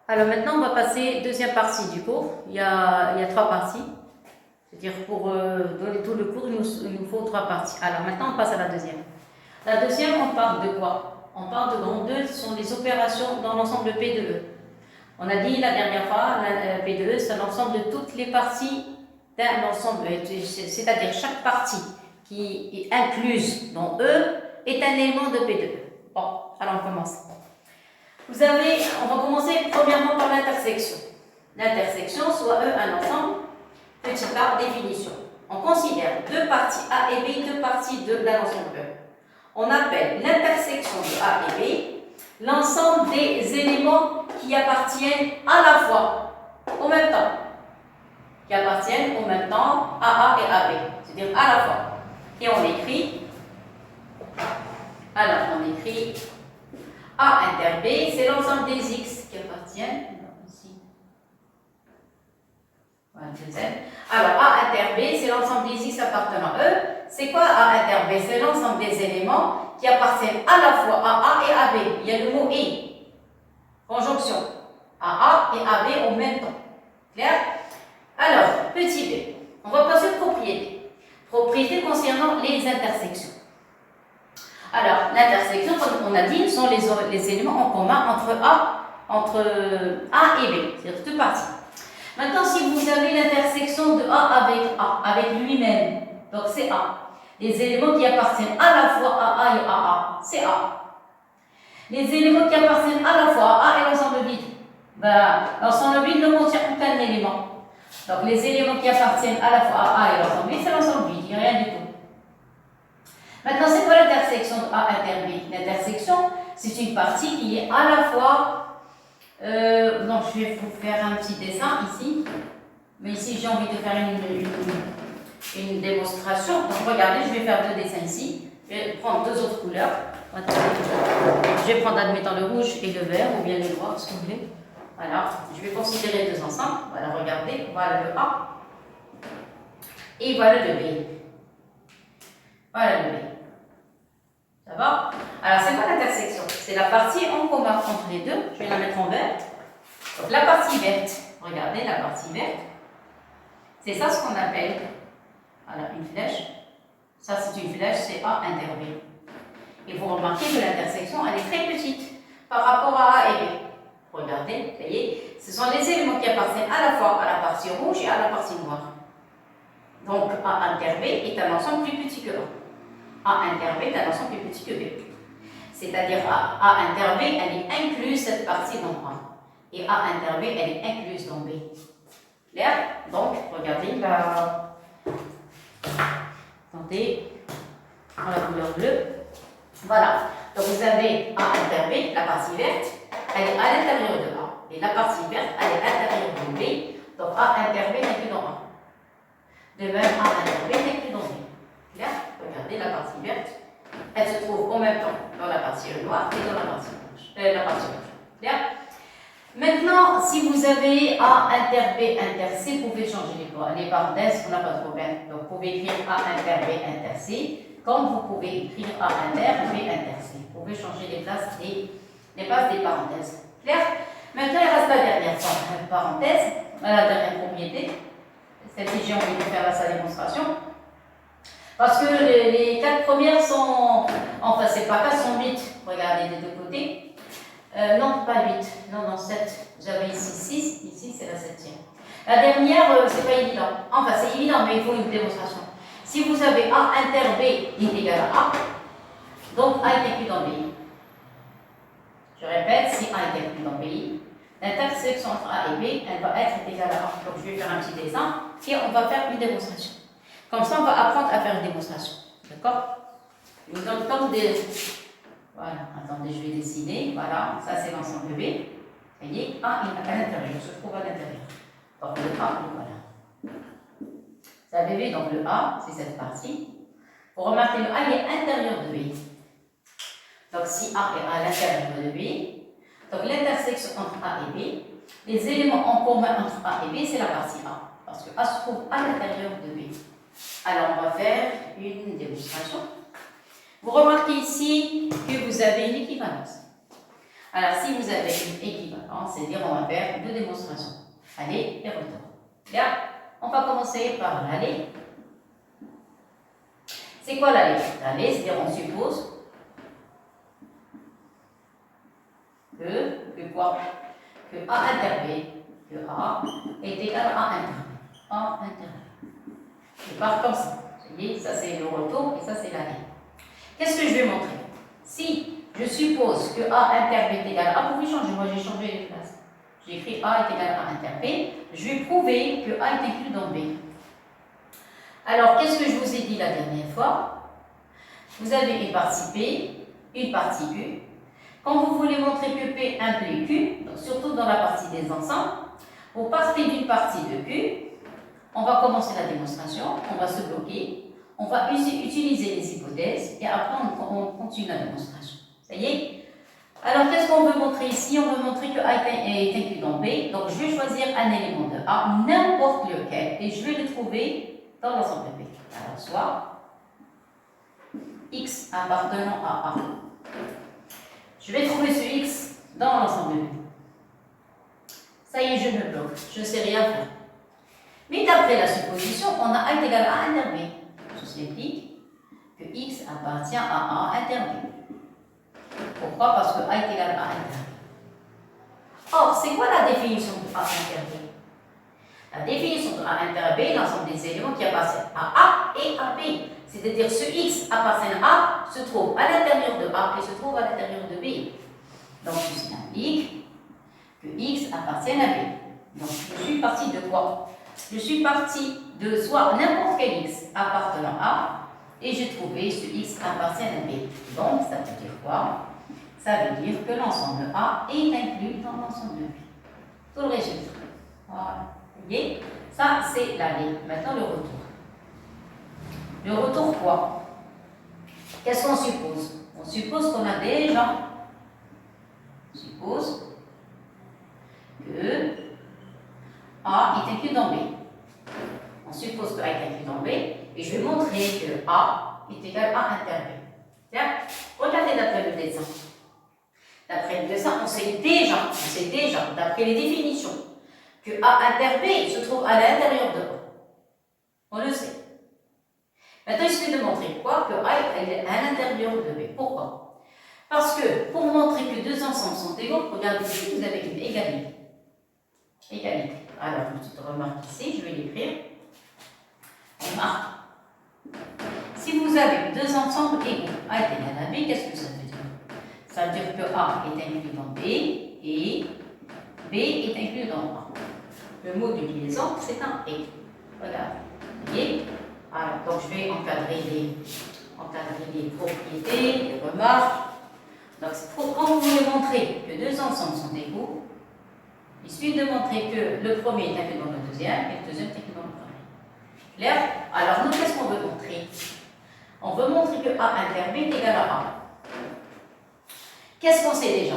Alors maintenant, on va passer deuxième partie du cours. Il y a trois parties. C'est-à-dire pour donner tout le cours, il nous faut trois parties. Alors maintenant, on passe à la deuxième. La deuxième, on parle de quoi? On parle de grande 2, ce sont les opérations dans l'ensemble de P de E. On a dit la dernière fois, la P de E, c'est l'ensemble de toutes les parties d'un ensemble, c'est-à-dire chaque partie qui est incluse dans E est un élément de P de E. Bon, alors on commence. On va commencer premièrement par l'intersection. L'intersection, soit E un ensemble, petit a, définition. On considère deux parties A et B, deux parties d'un ensemble E. On appelle l'intersection de A et B l'ensemble des éléments qui appartiennent à la fois, au même temps. Qui appartiennent au même temps à A et à B. C'est-à-dire à la fois. Et on écrit, alors on écrit A inter B, c'est l'ensemble des X qui appartiennent, ici. Voilà, alors A inter B, c'est l'ensemble des X appartenant à E. C'est quoi A inter B? C'est l'ensemble des éléments qui appartiennent à la fois à A et à B. Il y a le mot et. Conjonction. À A et à B au même temps. Clair? Alors, petit b. On va passer aux propriétés. Propriétés concernant les intersections. Alors, l'intersection, comme on a dit, sont les éléments en commun entre A et B. C'est-à-dire deux parties. Maintenant, si vous avez l'intersection de A, avec lui-même, donc c'est A. Les éléments qui appartiennent à la fois à A et à A, c'est A. Les éléments qui appartiennent à la fois à A et l'ensemble vide, ben, l'ensemble vide ne contient aucun élément. Donc les éléments qui appartiennent à la fois à A et l'ensemble vide, c'est l'ensemble vide, il n'y a rien du tout. Maintenant, c'est quoi l'intersection de A inter B? L'intersection, c'est une partie qui est à la fois... donc je vais vous faire un petit dessin ici. Mais ici, j'ai envie de faire une démonstration. Donc regardez, je vais faire deux dessins ici. Je vais prendre deux autres couleurs. Je vais prendre, admettons, le rouge et le vert, ou bien le noir, ce que vous voulez. Voilà, je vais considérer les deux ensemble. Voilà, regardez, voilà le A. Et voilà le B. Voilà le B. Ça va? Alors, c'est quoi l'intersection? C'est la partie en commun entre les deux. Je vais la mettre en vert. Donc, la partie verte, regardez la partie verte. C'est ça ce qu'on appelle, voilà, une flèche. Ça, c'est une flèche, c'est A inter B. Et vous remarquez que l'intersection, elle est très petite par rapport à A et B. Regardez, vous voyez, ce sont les éléments qui appartiennent à la fois à la partie rouge et à la partie noire. Donc, A inter B est un ensemble plus petit que A. A inter B est un ensemble plus petit que B. C'est-à-dire A inter B, elle est incluse cette partie dans A. Et A inter B, elle est incluse dans B. Clair? Donc, regardez la... Attendez, dans la couleur bleue. Voilà. Donc, vous avez A inter B, la partie verte, elle est à l'intérieur de A. Et la partie verte, elle est à l'intérieur de B. Donc, A inter B n'est plus dans A. De même, A inter B n'est plus dans B. Clair? Regardez la partie verte. Elle se trouve en même temps dans la partie noire et dans la partie rouge. Clair? Maintenant, si vous avez A inter B inter C, vous pouvez changer les parenthèses, on n'a pas de problème. Donc, vous pouvez écrire A inter B inter C, comme vous pouvez écrire A inter B inter C. Vous pouvez changer les places des parenthèses. Clair? Maintenant, il reste la dernière parenthèse, la dernière propriété. Celle-ci, j'ai envie de faire sa démonstration. Parce que les quatre premières sont, enfin c'est pas 4, sont 8. Regardez des deux côtés. Non, pas 8, non, 7. Vous avez ici 6, ici c'est la 7e. La dernière, c'est pas évident. Enfin, c'est évident, mais il faut une démonstration. Si vous avez A inter B est égal à A, donc A est inclus dans B. Je répète, si A est inclus dans B, l'intersection entre A et B, elle va être égale à A. Donc je vais faire un petit dessin et on va faire une démonstration. Comme ça, on va apprendre à faire une démonstration. D'accord? Je vous donne le temps de... Voilà, attendez, je vais dessiner. Voilà, ça c'est l'ensemble B. Vous voyez, A est à l'intérieur, se trouve à l'intérieur. Donc le A, voilà. Vous avez vu, donc le A, c'est cette partie. Vous remarquez, le A il est intérieur de B. Donc si A est à l'intérieur de B, donc l'intersection entre A et B, les éléments en commun entre A et B, c'est la partie A. Parce que A se trouve à l'intérieur de B. Alors, on va faire une démonstration. Vous remarquez ici que vous avez une équivalence. Alors, si vous avez une équivalence, c'est-à-dire on va faire deux démonstrations. Aller et retour. Bien, on va commencer par l'aller. C'est quoi l'aller? L'aller, c'est-à-dire on suppose que quoi? Que A inter B, que A est égal à A inter B. A inter B. Je pars comme ça. Vous voyez, ça c'est le retour et ça c'est l'aller. Qu'est-ce que je vais montrer? Si je suppose que A inter B est égal à A, vous pouvez changer, moi j'ai changé les places. J'ai écrit A est égal à A inter B, je vais prouver que A est inclus dans B. Alors, qu'est-ce que je vous ai dit la dernière fois? Vous avez une partie P, une partie Q. Quand vous voulez montrer que P implique Q, donc surtout dans la partie des ensembles, vous partez d'une partie de Q, on va commencer la démonstration, on va se bloquer, on va utiliser les hypothèses et après on continue la démonstration. Ça y est? Alors, qu'est-ce qu'on veut montrer ici? On veut montrer que A est inclus dans B, donc je vais choisir un élément de A, n'importe lequel, et je vais le trouver dans l'ensemble de B. Alors, soit X appartenant à A. Je vais trouver ce X dans l'ensemble de B. Ça y est, je me bloque, je ne sais rien faire. Mais d'après la supposition, on a A est égal à A inter B. Je s'implique que X appartient à A inter B. Pourquoi? Parce que A est égal à A inter B. Or, c'est quoi la définition de A inter B? La définition de A inter B, l'ensemble des éléments qui appartiennent à A et à B. C'est-à-dire ce X appartient à A, se trouve à l'intérieur de A et se trouve à l'intérieur de B. Donc, ceci implique que X appartient à B. Donc, je suis parti de quoi? Je suis parti de soit n'importe quel X appartenant à A et j'ai trouvé ce X appartient à B. Donc, ça veut dire quoi? Ça veut dire que l'ensemble A est inclus dans l'ensemble de B. Tout le résultat. Voilà. Vous voyez? Ça, c'est l'aller. Maintenant, le retour. Le retour quoi? Qu'est-ce qu'on suppose? On suppose qu'on a déjà. On suppose que A est inclus dans B. On suppose que A est inclus dans B. Et je vais montrer que A est égal à A inter B. Tiens, regardez d'après le dessin. D'après le dessin, on sait déjà, d'après les définitions, que A inter B se trouve à l'intérieur de A. On le sait. Maintenant, il suffit de montrer quoi? Que A est à l'intérieur de B. Pourquoi? Parce que pour montrer que deux ensembles sont égaux, regardez ici, vous avez une égalité. Égalité. Alors, une petite remarque ici, je vais l'écrire. On marque. Si vous avez deux ensembles égaux, A est égal à B, qu'est-ce que ça veut dire? Ça veut dire que A est inclus dans B et B est inclus dans A. Le mot de liaison, c'est un et. Regardez. Vous voyez? Alors, donc je vais encadrer les propriétés, les remarques. Donc, quand vous voulez montrer que deux ensembles sont égaux, il suffit de montrer que le premier est inclus dans le deuxième et le deuxième est inclus dans le premier. Clair? Alors, nous, qu'est-ce qu'on veut montrer? On veut montrer que A inter B est égal à A. Qu'est-ce qu'on sait déjà?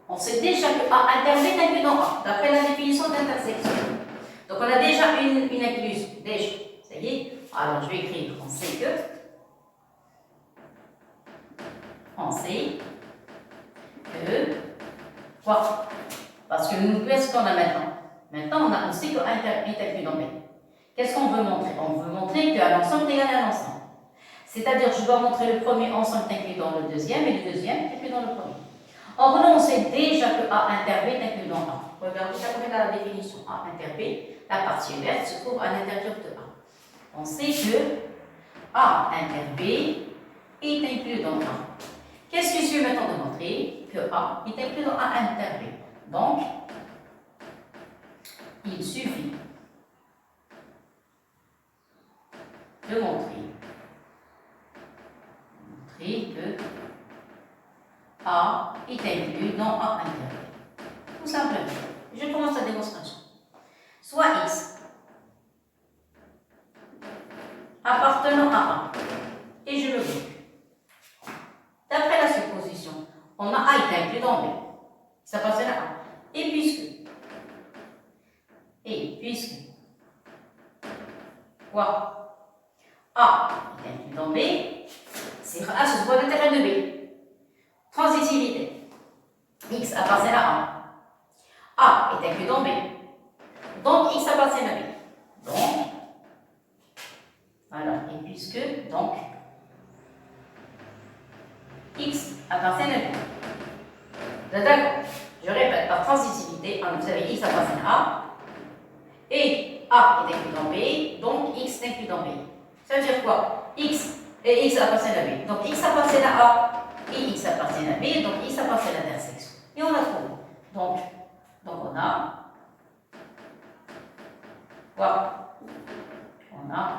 On sait déjà que A inter B est inclus dans A, d'après la définition d'intersection. Donc, on a déjà une inclusion. Déjà. Ça y est? Alors, je vais écrire, on sait que, quoi? Parce que nous, qu'est-ce qu'on a maintenant? Maintenant, on sait que A est inclus dans B. Qu'est-ce qu'on veut montrer? On veut montrer qu'un ensemble est égal à un ensemble. C'est-à-dire, je dois montrer le premier ensemble inclus dans le deuxième et le deuxième inclus dans le premier. Or, nous, on sait déjà que A inter B est inclus dans A. Regardez, ça correspond à la définition A inter B, la partie verte se trouve à l'intérieur de A. On sait que A inter B est inclus dans A. Qu'est-ce que je suis maintenant de montrer? Que A est inclus dans A inter B. Donc, il suffit de montrer que A est inclus dans A inter B. Tout simplement. Je commence la démonstration. Soit X appartenant à A. Et je le bloque. D'après la supposition, on a A est inclus dans B. Ça passe à A. Et puisque quoi? A est inclus dans B, c'est A se trouve à l'intérieur de B. Transitivité. X appartient à A est inclus dans B. Donc, X appartient à B. Donc, voilà, et puisque, donc, X appartient à B. Vous êtes d'accord? Je répète, par transitivité, vous avez X appartient à A, et A est inclus dans B, donc X est inclus dans B. Ça veut dire quoi? X et X appartient à B. Donc, X appartient à A, et X appartient à B, donc X appartient à l'intersection. Et on a trouvé. Donc on a quoi? On a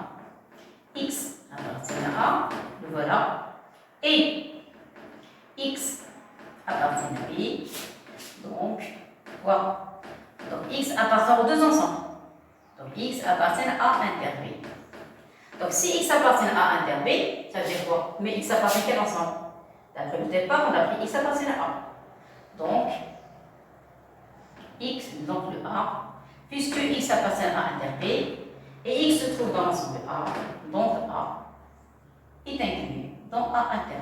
X appartient à A, le voilà, et X appartient à B, donc quoi? Donc X appartient aux deux ensemble. Donc X appartient à A inter B. Donc si X appartient à A inter B, ça veut dire quoi? Mais X appartient à quel ensemble? D'après le départ, on a pris X appartient à A. Donc, X, donc le A, puisque X appartient à A inter B, et X se trouve dans l'ensemble A, donc A est inclus dans A inter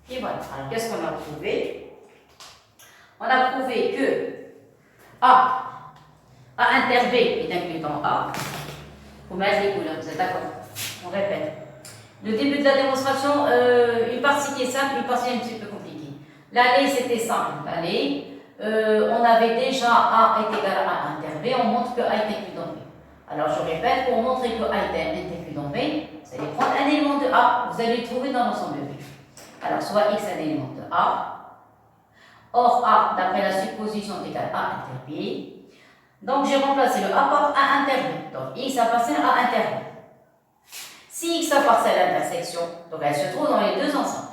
B. Et voilà. Alors, qu'est-ce qu'on a prouvé? On a prouvé que A inter B est inclus dans A. Vous mettez les couleurs, vous êtes d'accord? On répète. Le début de la démonstration, une partie qui est simple, une partie un petit peu compliquée. L'allée, c'était simple. L'allée, on avait déjà A est égal à A inter B, on montre que A est inclus dans B. Alors, je répète, pour montrer que A est inclus dans B, vous allez prendre un élément de A, vous allez le trouver dans l'ensemble de B. Alors, soit X un élément de A, or A, d'après la supposition, est égal à A inter B. Donc, j'ai remplacé le A par A inter B. Donc, X appartient à A inter B. Si X appartient à l'intersection, donc elle se trouve dans les deux ensembles.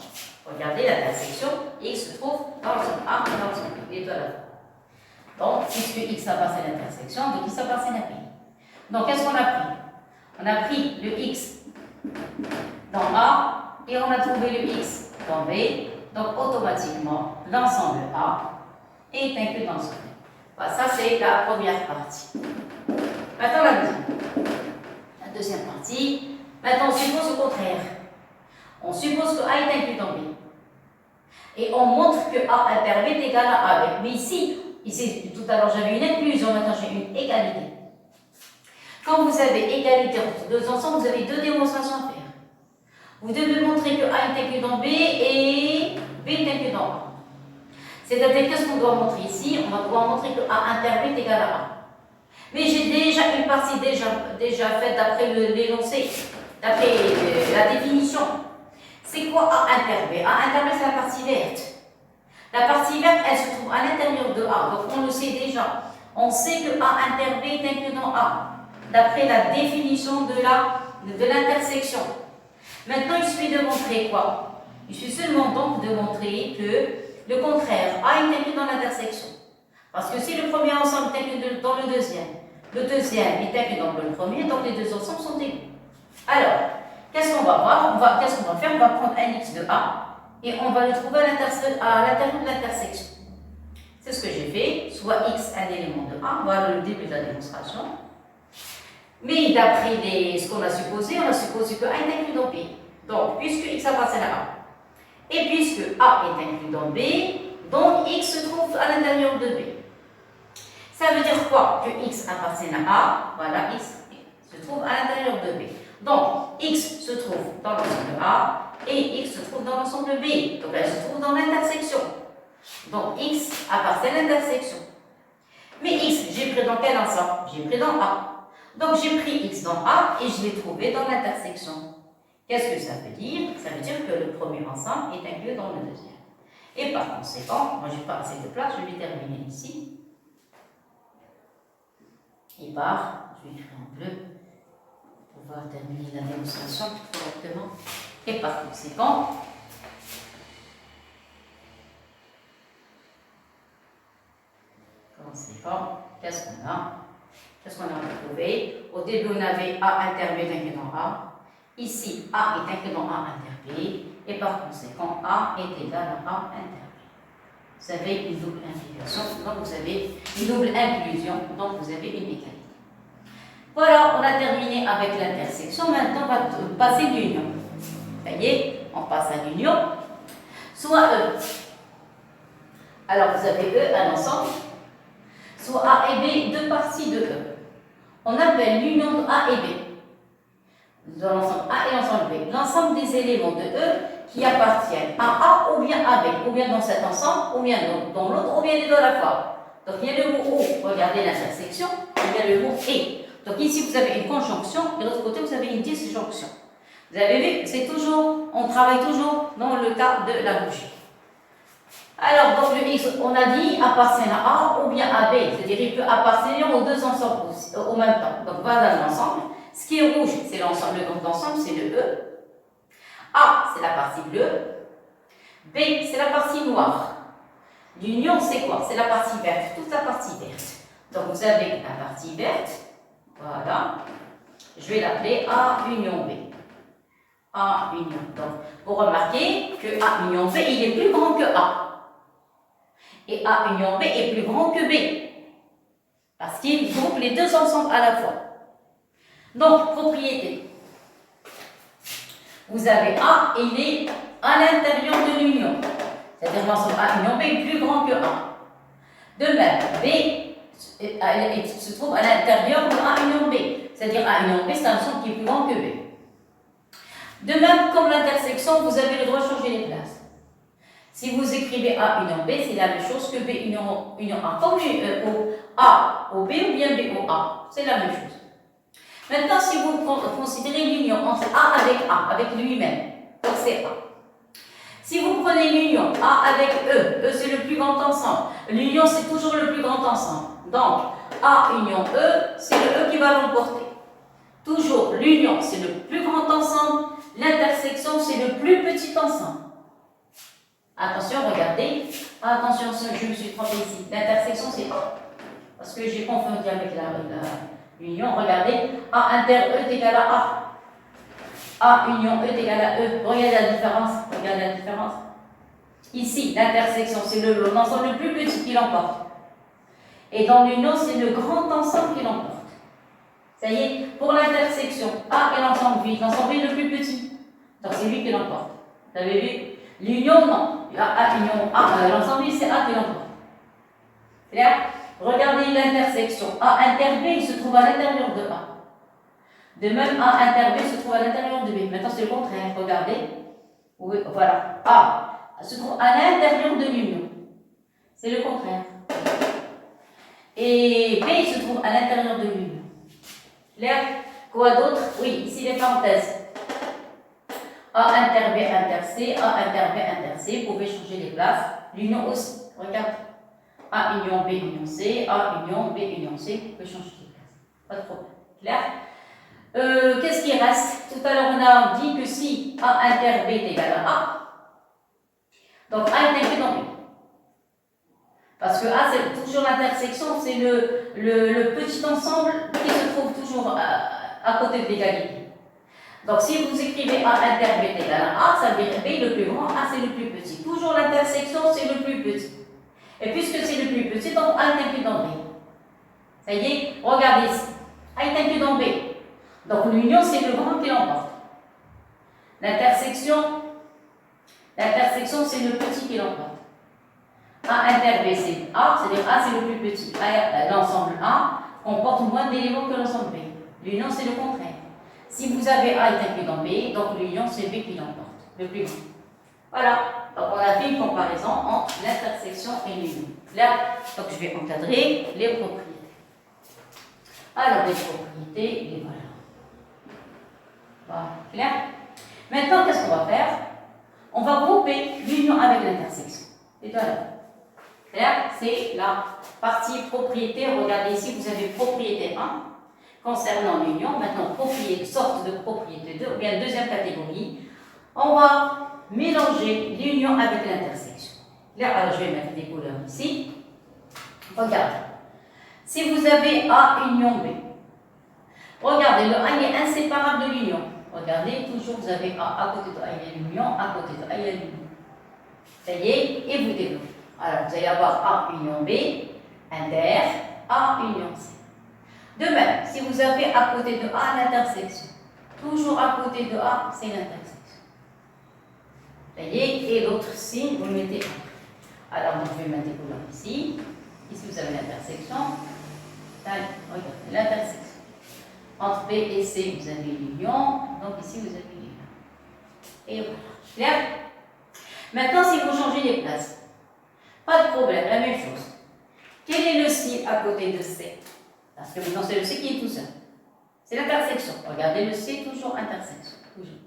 Regardez l'intersection, X se trouve dans l'ensemble A et dans l'ensemble B, les deux à la fois. Donc, puisque X appartient à l'intersection, donc X appartient à B. Donc, qu'est-ce qu'on a pris? On a pris le X dans A et on a trouvé le X dans B. Donc, automatiquement, l'ensemble A est inclus dans l'ensemble B. Voilà, ça, c'est la première partie. Maintenant, la deuxième partie. Maintenant, on suppose le contraire. On suppose que A est inclus dans B. Et on montre que A inter B est égal à A. Mais ici, tout à l'heure, j'avais une inclusion, maintenant j'ai une égalité. Quand vous avez égalité entre deux ensembles, vous avez deux démonstrations à faire. Vous devez montrer que A est inclus dans B et B est inclus dans A. C'est-à-dire, qu'est-ce qu'on doit montrer ici? On va pouvoir montrer que A inter B est égal à A. Mais j'ai déjà une partie déjà faite d'après l'énoncé. D'après la définition, c'est quoi A inter B? A inter B, c'est la partie verte. La partie verte, elle se trouve à l'intérieur de A, donc on le sait déjà. On sait que A inter B est inclus dans A, d'après la définition de l'intersection. Maintenant, il suffit de montrer quoi? Il suffit seulement donc de montrer que le contraire, A est inclus dans l'intersection. Parce que si le premier ensemble est inclus dans le deuxième est inclus dans le premier, donc les deux ensembles sont égaux. Alors, qu'est-ce qu'on va voir? Qu'est-ce qu'on va faire? On va prendre un X de A et on va le trouver à l'intérieur de l'intersection. C'est ce que j'ai fait, soit X un élément de A, voilà le début de la démonstration. Mais d'après ce qu'on a supposé, on a supposé que A est inclus dans B. Donc, puisque X appartient à A, et puisque A est inclus dans B, donc X se trouve à l'intérieur de B. Ça veut dire quoi? Que X appartient à A, voilà, X se trouve à l'intérieur de B. Donc, X se trouve dans l'ensemble A et X se trouve dans l'ensemble B. Donc, elle se trouve dans l'intersection. Donc, X appartient à l'intersection. Mais X, j'ai pris dans quel ensemble? J'ai pris dans A. Donc, j'ai pris X dans A et je l'ai trouvé dans l'intersection. Qu'est-ce que ça veut dire? Ça veut dire que le premier ensemble est inclus dans le deuxième. Et par conséquent, moi, je n'ai pas assez de place, je vais terminer ici. Et je vais écrire en bleu. On va terminer la démonstration correctement. Et par conséquent, qu'est-ce qu'on a? Qu'est-ce qu'on a retrouvé? Au début, on avait A inter B inclus dans A. Ici, A est inclus dans A inter B. Et par conséquent, A est égal à A inter B. Vous avez une double inclusion, donc vous avez une double inclusion, donc vous avez une égalité. Voilà, on a terminé avec l'intersection. Maintenant, on va passer l'union. Ça y est, on passe à l'union. Soit E. Alors vous avez E, un ensemble, soit A et B, deux parties de E. On appelle l'union de A et B, de l'ensemble A et l'ensemble B, l'ensemble des éléments de E qui appartiennent à A ou bien à B, ou bien dans cet ensemble, ou bien dans l'autre, ou bien les deux à la fois. Donc il y a le mot ou, regardez l'intersection, il y a le mot et. Donc ici vous avez une conjonction, et de l'autre côté vous avez une disjonction. Vous avez vu, c'est toujours, on travaille toujours dans le cas de la bougie. Alors, donc le X, on a dit, appartient à A ou bien à B, c'est-à-dire il peut appartenir aux deux ensembles au même temps. Donc voilà l'ensemble. Ce qui est rouge, c'est l'ensemble, le grand ensemble, c'est le E. A, c'est la partie bleue. B, c'est la partie noire. L'union, c'est quoi? C'est la partie verte, toute la partie verte. Donc vous avez la partie verte, voilà. Je vais l'appeler A union B. A union. Donc, vous remarquez que A union B, il est plus grand que A. Et A union B est plus grand que B. Parce qu'il groupe les deux ensemble à la fois. Donc, propriété. Vous avez A, il est à l'intérieur de l'union. C'est-à-dire l'ensemble A union B est plus grand que A. De même, B se trouve à l'intérieur de A union B. C'est-à-dire A union B, c'est un ensemble qui est plus grand que B. De même, comme l'intersection, vous avez le droit de changer les places. Si vous écrivez A union B, c'est la même chose que B union A. Comme A au B ou bien B au A, c'est la même chose. Maintenant, si vous considérez l'union entre A, avec lui-même, donc c'est A. Si vous prenez l'union A avec E, E c'est le plus grand ensemble. L'union c'est toujours le plus grand ensemble. Donc, A union E, c'est le E qui va l'emporter. Toujours, l'union c'est le plus grand ensemble. L'intersection, c'est le plus petit ensemble. Attention, regardez. Attention, je me suis trompée ici. L'intersection, c'est A. Parce que j'ai confondu avec l'union. Regardez. A inter E est égal à A. A union E est égal à E. Regardez la différence. Regardez la différence. Ici, l'intersection, c'est l'ensemble le plus petit qui l'emporte. Et dans l'union, c'est le grand ensemble qui l'emporte. Ça y est, pour l'intersection, A est l'ensemble vide. L'ensemble vide le plus petit. Donc c'est lui qui l'emporte. Vous avez vu? L'union, non. A union A, l'ensemble vide, c'est A qui l'emporte. Clair? Regardez l'intersection. A inter B, il se trouve à l'intérieur de A. De même, A inter B se trouve à l'intérieur de B. Maintenant, c'est le contraire. Regardez. Oui, voilà. A se trouve à l'intérieur de l'union. C'est le contraire. Et B se trouve à l'intérieur de l'union. Clair? Quoi d'autre? Oui, ici les parenthèses. A inter B inter C, A inter B inter C. Vous pouvez changer les places. L'union aussi. Regarde. A union B union C, A union B union C. Vous pouvez changer les places. Pas de problème. Clair? Qu'est-ce qui reste? Tout à l'heure, on a dit que si A inter B est égal à A, donc A est inclus dans B. Parce que A, c'est toujours l'intersection, c'est le petit ensemble qui se trouve toujours à côté de l'égalité. Donc si vous écrivez A inter B est égal à A, ça veut dire B le plus grand, A c'est le plus petit. Toujours l'intersection, c'est le plus petit. Et puisque c'est le plus petit, donc A est inclus dans B. Ça y est, regardez ici. A est inclus dans B. Donc l'union, c'est le grand qui l'emporte. L'intersection, c'est le petit qui l'emporte. A inter B, c'est A, c'est-à-dire A, c'est le plus petit. L'ensemble A comporte moins d'éléments que l'ensemble B. L'union, c'est le contraire. Si vous avez A est inclus dans B, donc l'union, c'est B qui l'emporte, le plus grand. Voilà. Donc on a fait une comparaison entre l'intersection et l'union. Là, donc je vais encadrer les propriétés. Alors, les propriétés, les valeurs. Voilà, clair? Maintenant, qu'est-ce qu'on va faire? On va grouper l'union avec l'intersection. Et voilà. Clair? C'est la partie propriété. Regardez ici, vous avez propriété 1 concernant l'union. Maintenant, sorte de propriété 2, ou bien deuxième catégorie. On va mélanger l'union avec l'intersection. Là, alors je vais mettre des couleurs ici. Regarde. Si vous avez A union B, regardez, le A est inséparable de l'union. Regardez, toujours vous avez A à côté de A, il y a l'union, à côté de A, il y a l'union. Ça y est, et vous développez. Alors, vous allez avoir A union B, inter, A union C. De même, si vous avez à côté de A l'intersection, toujours à côté de A, c'est l'intersection. Ça y est, et l'autre signe, vous le mettez après. Alors, je vais mettre des couleurs ici. Ici, vous avez l'intersection. Regardez, l'intersection. Entre B et C, vous avez l'union. Donc, ici, vous avez l'union. Et voilà. Clair? Maintenant, si vous changez les places, pas de problème, la même chose. Quel est le signe à côté de C? Parce que maintenant, c'est le C qui est tout seul. C'est l'intersection. Regardez, le C, toujours intersection. Toujours.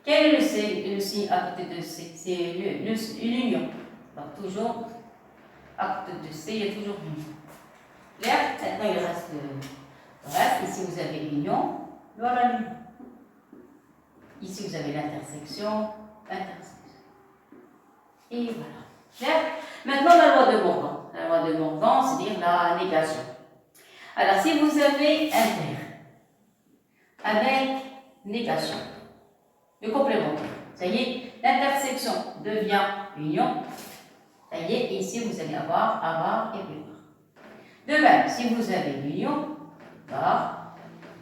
Quel est le signe à côté de C? C'est l'union. Donc, toujours, à côté de C, il y a toujours l'union. Clair? Maintenant, il reste le reste. Ici, vous avez l'union. Voilà l'union. Ici, vous avez l'intersection. Et voilà. Clair? Maintenant, la loi de Morgan. La loi de Morgan, c'est-à-dire la négation. Alors, si vous avez un terme avec négation, le complémentaire, ça y est, l'intersection devient union. Ça y est, ici, vous allez avoir A bar et B bar. De même, si vous avez l'union, bar,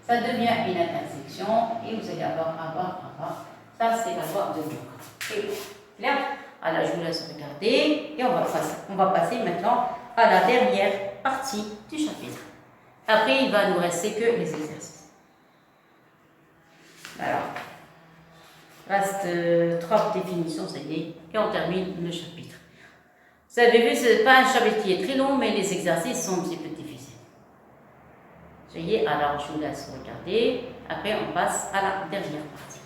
ça devient une intersection et vous allez avoir A bar. Ça, c'est la loi de Morgan. Clair? Alors, je vous laisse regarder et on va passer maintenant à la dernière partie du chapitre. Après, il va nous rester que les exercices. Alors, reste 3 définitions, ça y est, et on termine le chapitre. Vous avez vu, ce n'est pas un chapitre qui est très long, mais les exercices sont un petit peu difficiles. Ça y est, alors je vous laisse regarder. Après, on passe à la dernière partie.